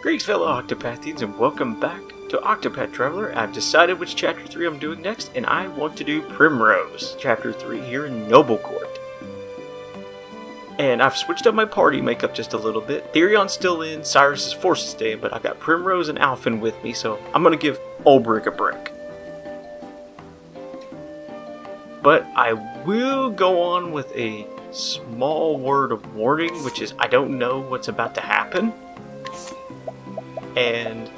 Greetings fellow Octopathians and welcome back to Octopath Traveler. I've decided which Chapter 3 I'm doing next, and I want to do Primrose Chapter 3 here in Noblecourt. And I've switched up my party makeup just a little bit. Therion's still in, Cyrus is forced to stay, but I've got Primrose and Alphen with me, so I'm going to give Ulbrich a break. But I will go on with a small word of warning, which is I don't know what's about to happen. And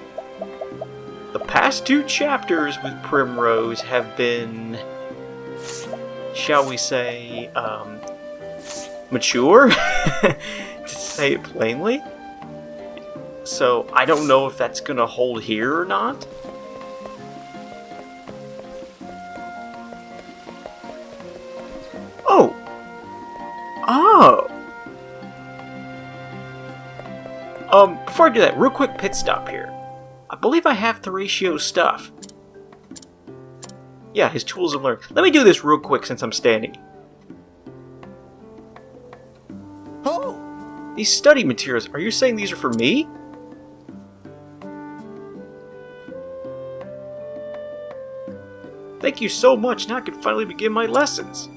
the past two chapters with Primrose have been, shall we say, mature, to say it plainly. So I don't know if that's going to hold here or not. Oh! Before I do that, real quick pit stop here. I believe I have Tharatio's stuff. Yeah, his tools of learning. Let me do this real quick since I'm standing. Oh! These study materials, are you saying these are for me? Thank you so much, now I can finally begin my lessons.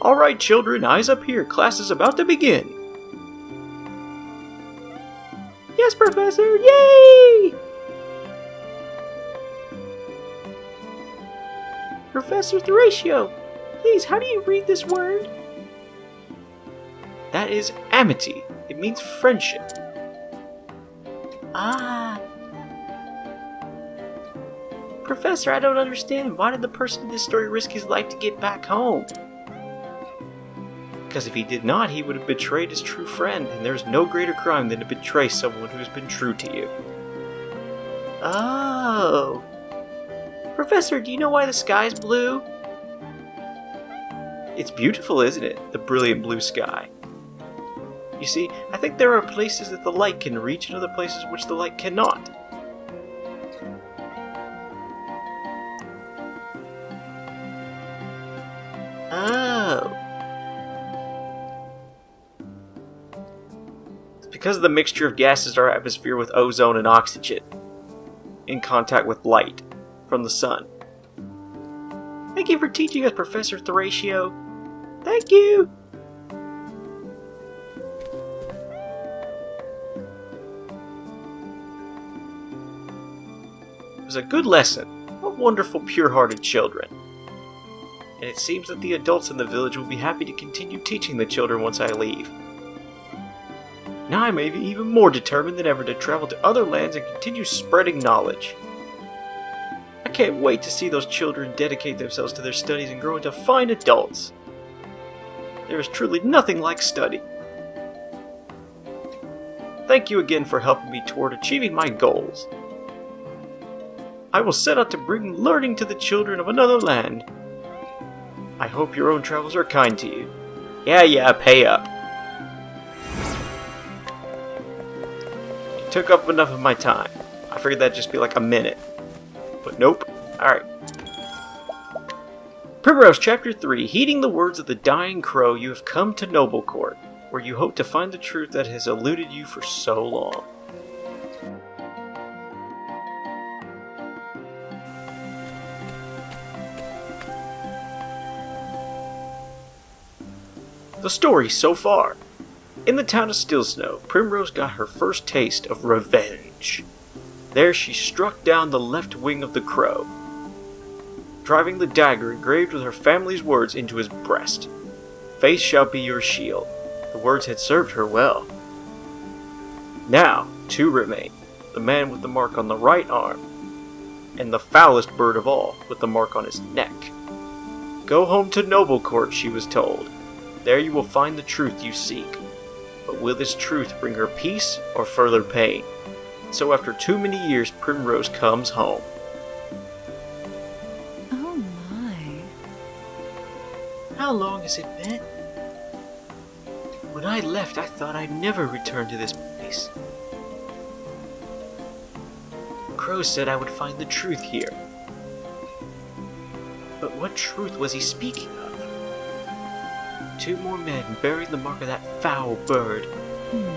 Alright children, eyes up here, class is about to begin. Yes, Professor, yay! Professor Tharatio, please, how do you read this word? That is amity. It means friendship. Ah. Professor, I don't understand. Why did the person in this story risk his life to get back home? Because if he did not, he would have betrayed his true friend, and there's no greater crime than to betray someone who has been true to you. Oh. Professor, do you know why the sky is blue? It's beautiful, isn't it? The brilliant blue sky. You see, I think there are places that the light can reach and other places which the light cannot. Oh. It's because of the mixture of gases in our atmosphere with ozone and oxygen in contact with light from the sun. Thank you for teaching us, Professor Tharatio. Thank you! It was a good lesson. What wonderful, pure-hearted children. And it seems that the adults in the village will be happy to continue teaching the children once I leave. Now I may be even more determined than ever to travel to other lands and continue spreading knowledge. I can't wait to see those children dedicate themselves to their studies and grow into fine adults. There is truly nothing like study. Thank you again for helping me toward achieving my goals. I will set out to bring learning to the children of another land. I hope your own travels are kind to you. Yeah, pay up. You took up enough of my time. I figured that'd just be like a minute. But nope. Alright. Primrose Chapter 3. Heeding the words of the dying crow, you have come to Noblecourt, where you hope to find the truth that has eluded you for so long. The story so far. In the town of Stillsnow, Primrose got her first taste of revenge. There she struck down the left wing of the crow, driving the dagger engraved with her family's words into his breast. Faith shall be your shield. The words had served her well. Now, two remain. The man with the mark on the right arm, and the foulest bird of all, with the mark on his neck. Go home to Noblecourt, she was told. There you will find the truth you seek. But will this truth bring her peace or further pain? So after too many years, Primrose comes home. Oh my. How long has it been? When I left, I thought I'd never return to this place. Crow said I would find the truth here. But what truth was he speaking of? 2 more men bearing the mark of that foul bird.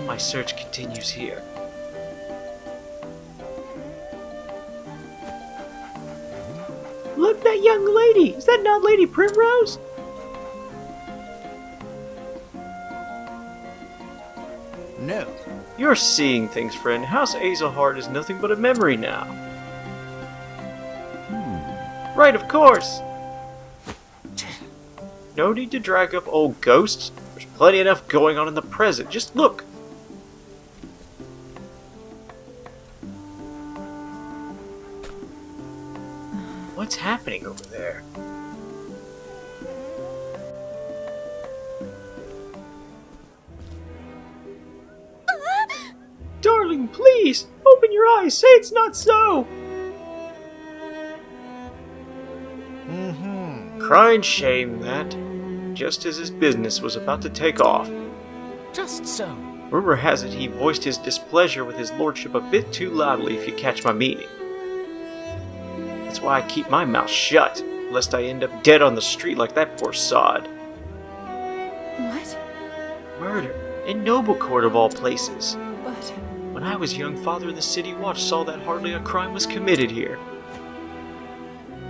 My search continues here. Look, that young lady! Is that not Lady Primrose? No. You're seeing things, friend. House Azelhart is nothing but a memory now. Right, of course! No need to drag up old ghosts. There's plenty enough going on in the present. Just look! What's happening over there? Darling, please! Open your eyes! Say it's not so! Crying shame, that. Just as his business was about to take off. Just so. Rumor has it he voiced his displeasure with his lordship a bit too loudly, if you catch my meaning. That's why I keep my mouth shut, lest I end up dead on the street like that poor sod. What? Murder. In Noblecourt of all places. But... When I was young, Father of the City Watch saw that hardly a crime was committed here.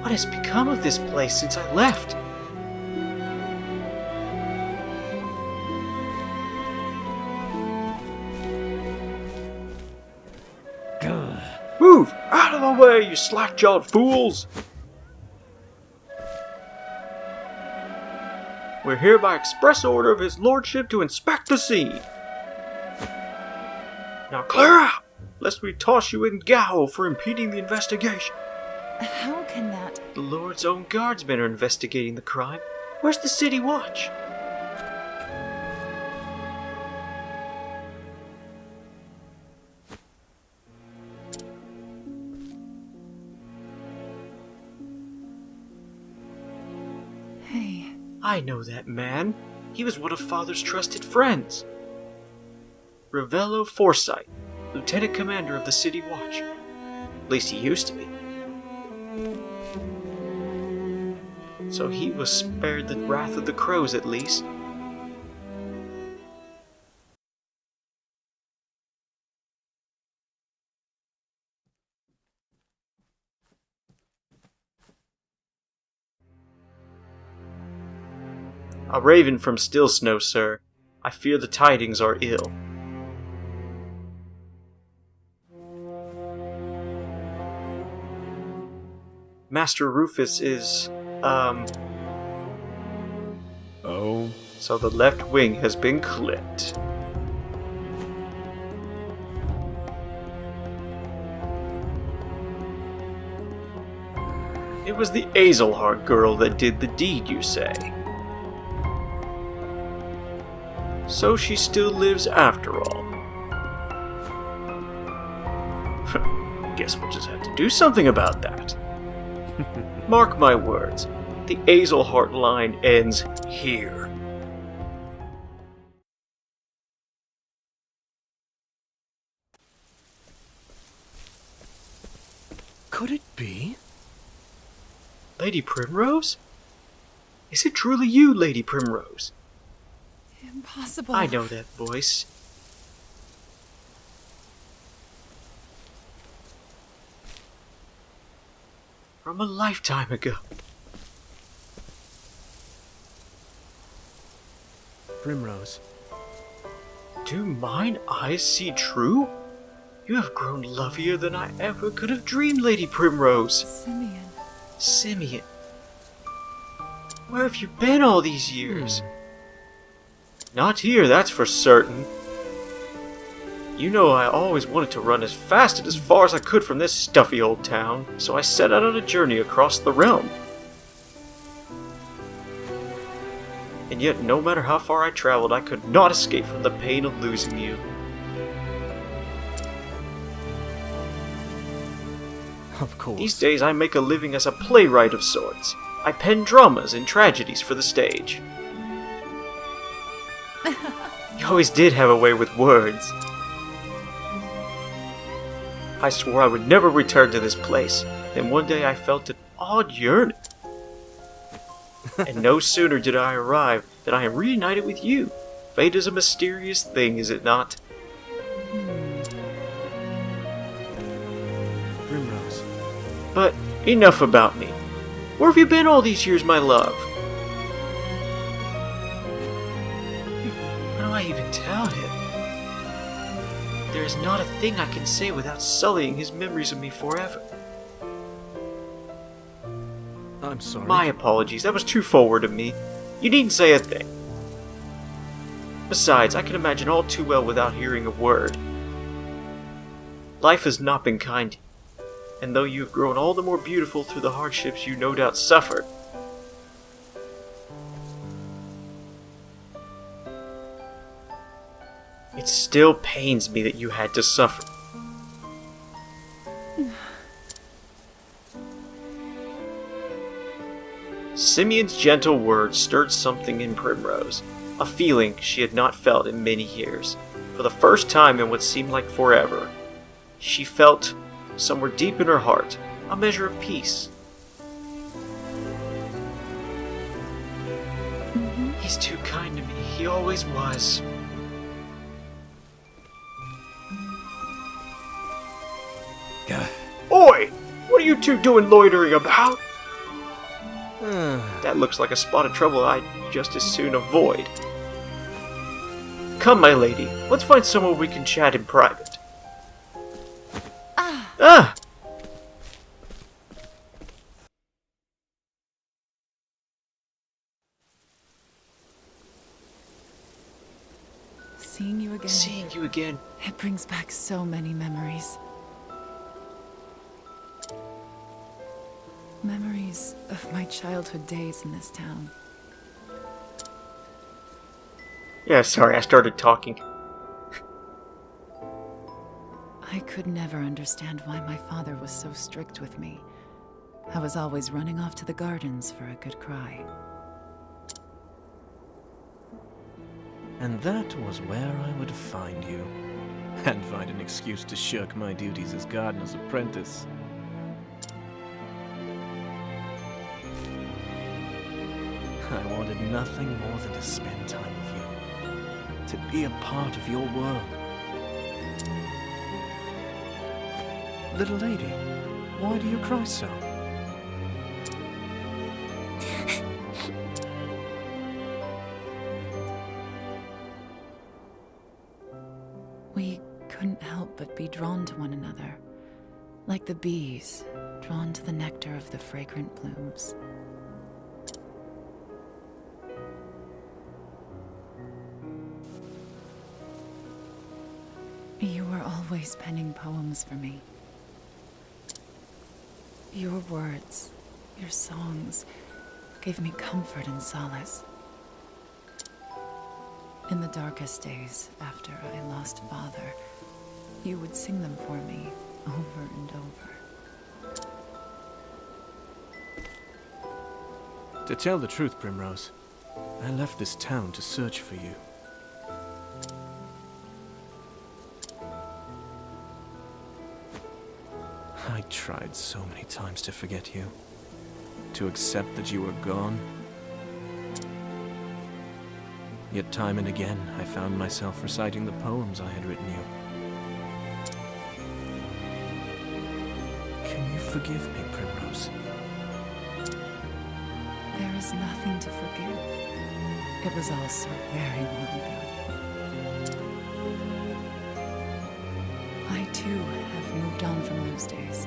What has become of this place since I left? Move! Out of the way, you slack-jawed fools! We're here by express order of his lordship to inspect the scene. Now clear out, lest we toss you in gaol for impeding the investigation. How can that... The Lord's own guardsmen are investigating the crime. Where's the city watch? Hey... I know that man. He was one of Father's trusted friends. Ravello Forsyth, Lieutenant Commander of the City Watch. At least he used to be. So he was spared the wrath of the crows, at least. A raven from Still Snow, sir. I fear the tidings are ill. Master Rufus is, Oh? So the left wing has been clipped. It was the Azelhart girl that did the deed, you say? So she still lives after all. Guess we'll just have to do something about that. Mark my words, the Azelhart line ends here. Could it be? Lady Primrose? Is it truly you, Lady Primrose? Impossible. I know that voice. From a lifetime ago. Primrose. Do mine eyes see true? You have grown lovelier than I ever could have dreamed, Lady Primrose. Simeon. Simeon. Where have you been all these years? Not here, that's for certain. You know I always wanted to run as fast and as far as I could from this stuffy old town, so I set out on a journey across the realm. And yet, no matter how far I traveled, I could not escape from the pain of losing you. Of course. These days I make a living as a playwright of sorts. I pen dramas and tragedies for the stage. You always did have a way with words. I swore I would never return to this place. Then one day I felt an odd yearning. And no sooner did I arrive that I am reunited with you. Fate is a mysterious thing, is it not? Primrose. But enough about me. Where have you been all these years, my love? How do I even tell him? There is not a thing I can say without sullying his memories of me forever. I'm sorry. My apologies, that was too forward of me. You needn't say a thing. Besides, I can imagine all too well without hearing a word. Life has not been kind to you, and though you have grown all the more beautiful through the hardships you no doubt suffered, it still pains me that you had to suffer. Simeon's gentle words stirred something in Primrose, a feeling she had not felt in many years. For the first time in what seemed like forever, she felt, somewhere deep in her heart, a measure of peace. He's too kind to me, he always was. Oi! What are you two doing loitering about? That looks like a spot of trouble I'd just as soon avoid. Come, my lady, let's find somewhere we can chat in private. Ah! Seeing you again. Seeing you again. It brings back so many memories. Memories of my childhood days in this town. Yeah, sorry, I started talking. I could never understand why my father was so strict with me. I was always running off to the gardens for a good cry. And that was where I would find you, and find an excuse to shirk my duties as gardener's apprentice. I wanted nothing more than to spend time with you, to be a part of your world. Little lady, why do you cry so? We couldn't help but be drawn to one another, like the bees drawn to the nectar of the fragrant blooms. You were always penning poems for me. Your words, your songs, gave me comfort and solace. In the darkest days after I lost Father, you would sing them for me over and over. To tell the truth, Primrose, I left this town to search for you. I tried so many times to forget you, to accept that you were gone. Yet time and again, I found myself reciting the poems I had written you. Can you forgive me, Primrose? There is nothing to forgive. It was all so very long ago. I too have moved on from those days.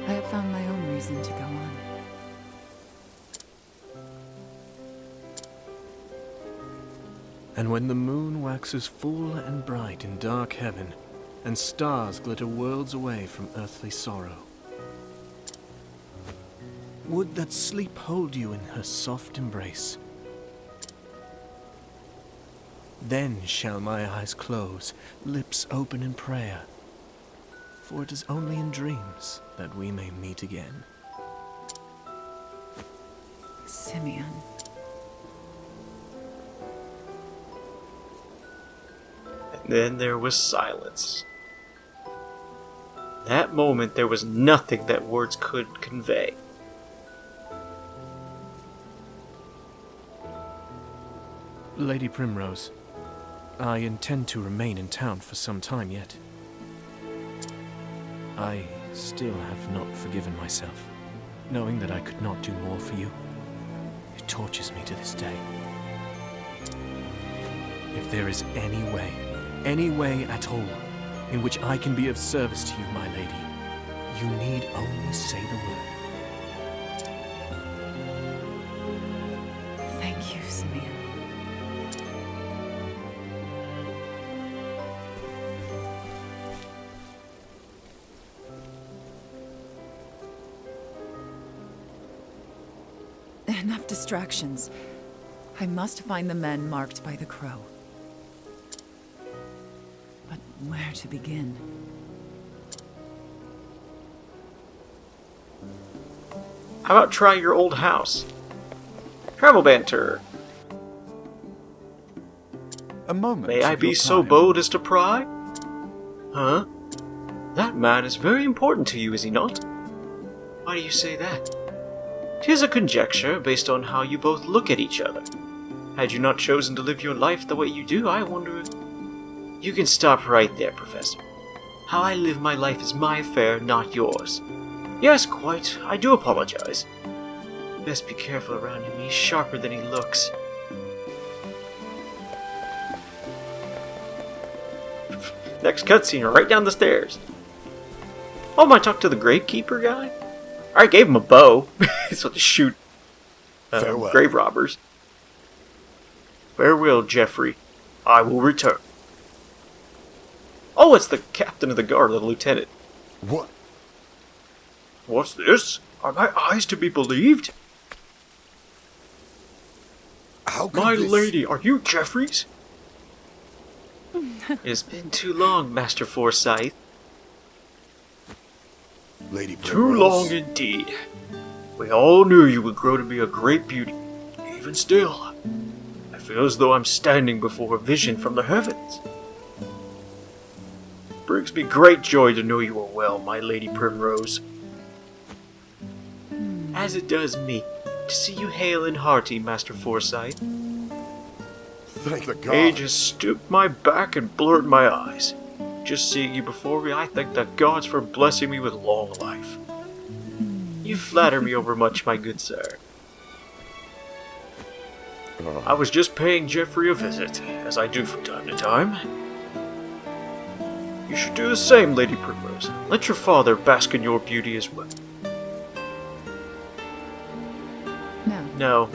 I have found my own reason to go on. And when the moon waxes full and bright in dark heaven, and stars glitter worlds away from earthly sorrow, would that sleep hold you in her soft embrace. Then shall my eyes close, lips open in prayer, for it is only in dreams that we may meet again. Simeon. And then there was silence. That moment there was nothing that words could convey. Lady Primrose, I intend to remain in town for some time yet. I still have not forgiven myself, knowing that I could not do more for you. It tortures me to this day. If there is any way at all, in which I can be of service to you, my lady, you need only say the word. Thank you, Simeon. Enough distractions. I must find the men marked by the crow. But where to begin? How about try your old house? Travel banter. A moment. May I be so bold as to pry? Huh? That man is very important to you, is he not? Why do you say that? 'Tis a conjecture based on how you both look at each other. Had you not chosen to live your life the way you do, I wonder if... You can stop right there, Professor. How I live my life is my affair, not yours. Yes, quite. I do apologize. Best be careful around him. He's sharper than he looks. Next cutscene, right down the stairs. Oh, am I talking to the gravekeeper guy? I gave him a bow, so to shoot Farewell. grave robbers. Farewell, Geoffrey. I will return. Oh, it's the captain of the guard, the lieutenant. What? What's this? Are my eyes to be believed? How could My this... lady, are you Jeffries? It's been too long, Master Forsyth. Lady Too Primrose? long indeed. We all knew you would grow to be a great beauty. Even still, I feel as though I'm standing before a vision from the heavens. Brings me great joy to know you are well, my Lady Primrose. As it does me, to see you hale and hearty, Master Forsyth. Thank the gods. Age has stooped my back and blurred my eyes. Just seeing you before me, I thank the gods for blessing me with long life. You flatter me overmuch, my good sir. I was just paying Geoffrey a visit, as I do from time to time. You should do the same, Lady Primrose. Let your father bask in your beauty as well. No. No.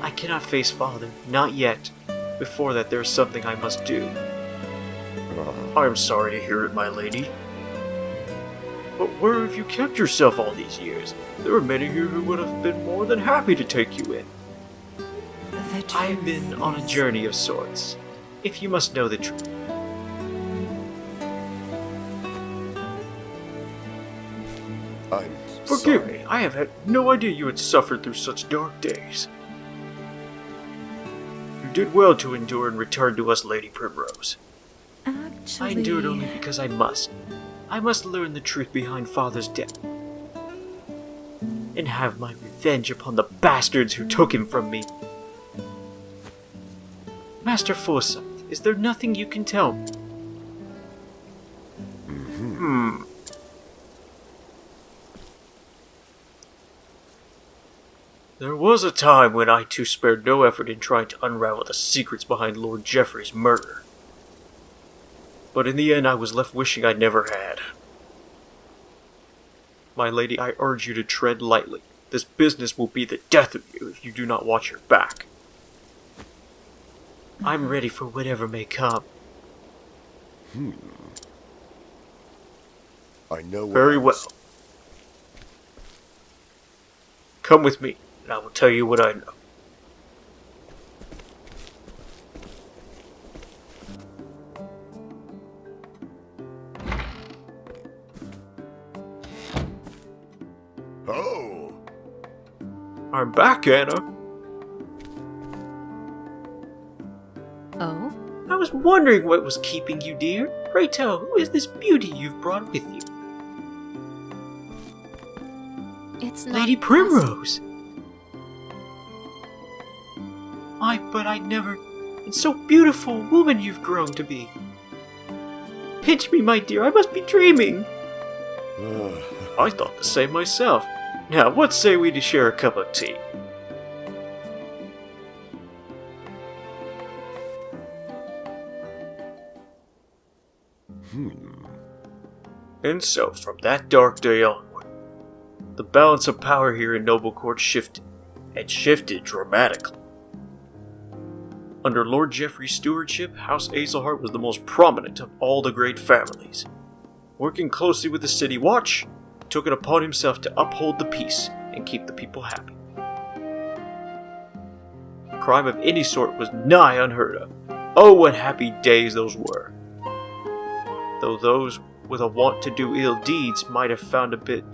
I cannot face father, not yet. Before that, there is something I must do. I am sorry to hear it, my lady. But where have you kept yourself all these years? There are many here who would have been more than happy to take you in. I have been on a journey of sorts, if you must know the truth. I'm Forgive sorry. me, I have had no idea you had suffered through such dark days. You did well to endure and return to us, Lady Primrose. Actually... I endured only because I must. I must learn the truth behind Father's death. And have my revenge upon the bastards who took him from me. Master Forsyth, is there nothing you can tell me? There was a time when I too spared no effort in trying to unravel the secrets behind Lord Geoffrey's murder. But in the end I was left wishing I never had. My lady, I urge you to tread lightly. This business will be the death of you if you do not watch your back. I'm ready for whatever may come. I know what Very I well. was- Come with me, and I will tell you what I know. Oh! I'm back, Anna. Oh? I was wondering what was keeping you, dear. Pray tell, who is this beauty you've brought with you? It's not Lady possible. Primrose! but I never... It's so beautiful, woman you've grown to be. Pinch me, my dear, I must be dreaming. I thought the same myself. Now, what say we to share a cup of tea? And so, from that dark day onward, the balance of power here in Noblecourt shifted, and shifted dramatically. Under Lord Geoffrey's stewardship, House Azelhart was the most prominent of all the great families. Working closely with the city watch, he took it upon himself to uphold the peace and keep the people happy. Crime of any sort was nigh unheard of. Oh, what happy days those were! Though those with a want to do ill deeds might have found a bit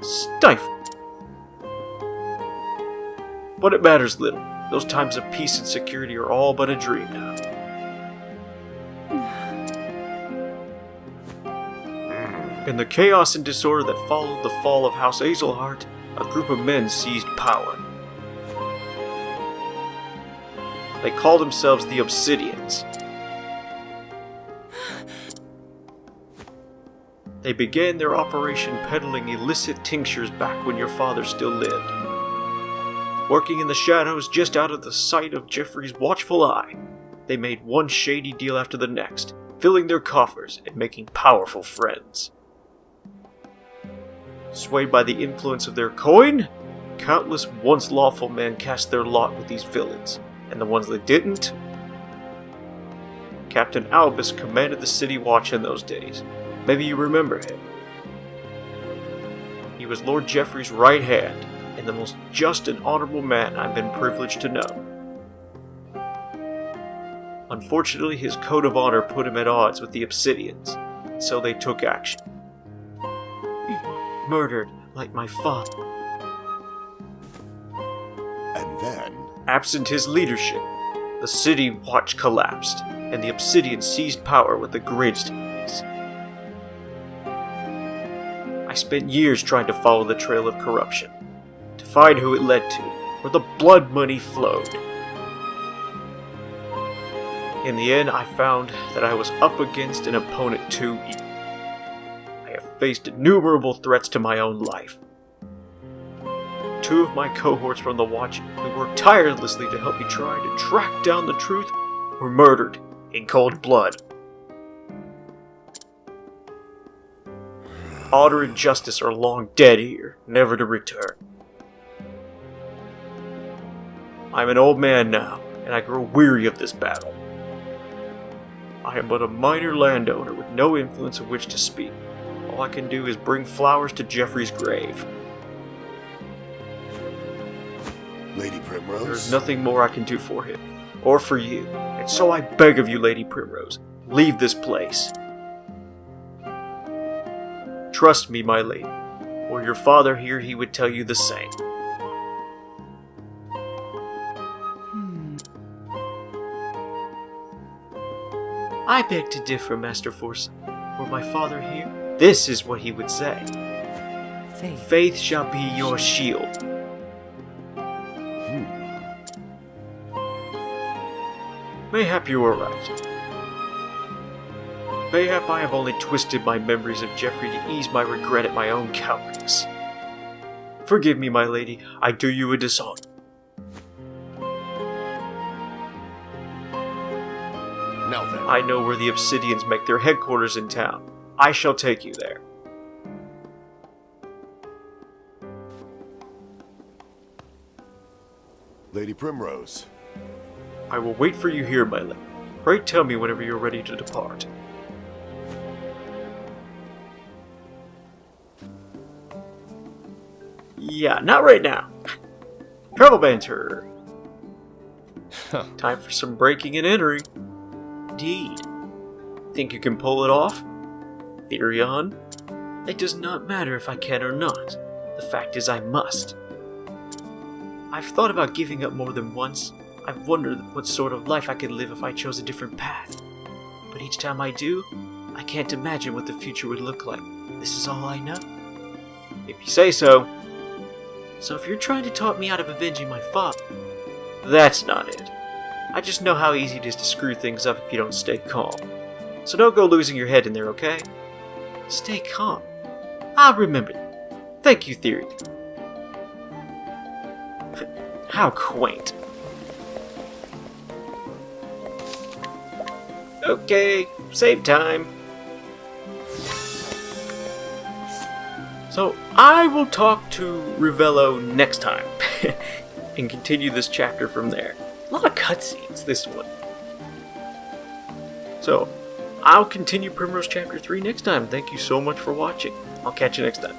stifling. But it matters little. Those times of peace and security are all but a dream now. In the chaos and disorder that followed the fall of House Azelhart, a group of men seized power. They called themselves the Obsidians. They began their operation peddling illicit tinctures back when your father still lived. Working in the shadows just out of the sight of Geoffrey's watchful eye, they made one shady deal after the next, filling their coffers and making powerful friends. Swayed by the influence of their coin, countless once lawful men cast their lot with these villains, and the ones that didn't... Captain Albus commanded the city watch in those days. Maybe you remember him. He was Lord Geoffrey's right hand, and the most just and honorable man I've been privileged to know. Unfortunately, his code of honor put him at odds with the Obsidians, so they took action. Murdered like my father. And then... Absent his leadership, the city watch collapsed, and the Obsidians seized power with the greatest ease. I spent years trying to follow the trail of corruption, to find who it led to, where the blood money flowed. In the end, I found that I was up against an opponent too evil. I have faced innumerable threats to my own life. Two of my cohorts from the Watch, who worked tirelessly to help me try to track down the truth, were murdered in cold blood. Honor and justice are long dead here, never to return. I'm an old man now, and I grow weary of this battle. I am but a minor landowner with no influence of which to speak. All I can do is bring flowers to Geoffrey's grave. Lady Primrose? There is nothing more I can do for him, or for you, and so I beg of you, Lady Primrose, leave this place. Trust me, my lady. Were your father here, he would tell you the same. I beg to differ, Master Forsyth. Were my father here, this is what he would say. Faith shall be your shield. Mayhap you are right. Mayhap I have only twisted my memories of Geoffrey to ease my regret at my own cowardice. Forgive me, my lady, I do you a dishonor. Now then. I know where the Obsidians make their headquarters in town. I shall take you there. Lady Primrose. I will wait for you here, my lady. Pray tell me whenever you are ready to depart. Yeah, not right now. Travel banter. Time for some breaking and entering. Indeed. Think you can pull it off? Theory on? It does not matter if I can or not. The fact is I must. I've thought about giving up more than once. I've wondered what sort of life I could live if I chose a different path. But each time I do, I can't imagine what the future would look like. This is all I know. If you say so. So if you're trying to talk me out of avenging my father, that's not it. I just know how easy it is to screw things up if you don't stay calm. So don't go losing your head in there, okay? Stay calm. I'll remember. Thank you, Theory. How quaint. Okay, save time. So, I will talk to Rivello next time and continue this chapter from there. A lot of cutscenes, this one. So, I'll continue Primrose Chapter 3 next time. Thank you so much for watching. I'll catch you next time.